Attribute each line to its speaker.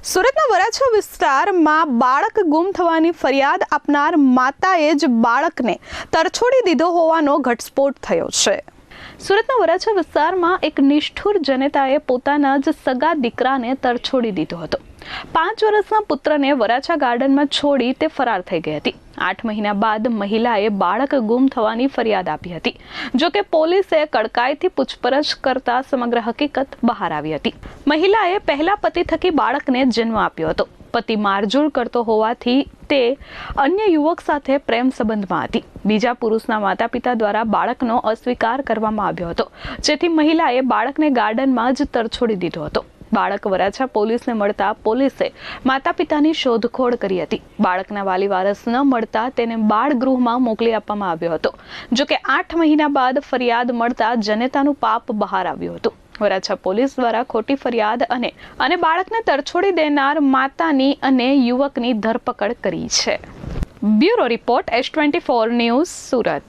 Speaker 1: સુરતના વરાછા વિસ્તારમાં બાળક ગુમ થવાની ફરિયાદ આપનાર માતાએ જ બાળકને તરછોડી દીધો હોવાનો ઘટસ્ફોટ થયો છે। સુરતના વરાછા વિસ્તારમાં એક નિષ્ઠુર જનતાએ પોતાના જ સગા દીકરાને તરછોડી દીધો હતો। 5 વર્ષના પુત્રને વરાછા ગાર્ડનમાં છોડી તે ફરાર થઈ ગઈ હતી। 8 મહિના બાદ મહિલાએ બાળક ગુમ થવાની ફરિયાદ આપી હતી। જો કે પોલીસે કડકાઈથી પૂછપરછ કરતા સમગ્ર હકીકત બહાર આવી હતી। મહિલાએ પહેલા પતિ થકી બાળકને જન્મ આપ્યો હતો। પતિ મારઝૂડ કરતો હોવાથી તે અન્ય યુવક સાથે પ્રેમ સંબંધમાં હતી। બીજા પુરુષના માતા પિતા દ્વારા બાળકનો અસ્વીકાર કરવામાં આવ્યો હતો, જેથી મહિલાએ બાળકને ગાર્ડનમાં જ તરછોડી દીધો હતો। બાળક વરાછા પોલીસને મળતા પોલીસે માતા પિતાની શોધખોળ કરી હતી। બાળકના વાલી વારસ ન મળતા તેને બાળ ગૃહમાં મોકલી આપવામાં આવ્યો હતો। જો કે 8 મહિના બાદ ફરિયાદ મળતા જનતાનું પાપ બહાર આવ્યું હતું। વરાછા પોલીસ દ્વારા ખોટી ફરિયાદ અને બાળકને તરછોડી દેનાર માતાની અને યુવકની ધરપકડ કરી છે। Bureau report S24 news Surat.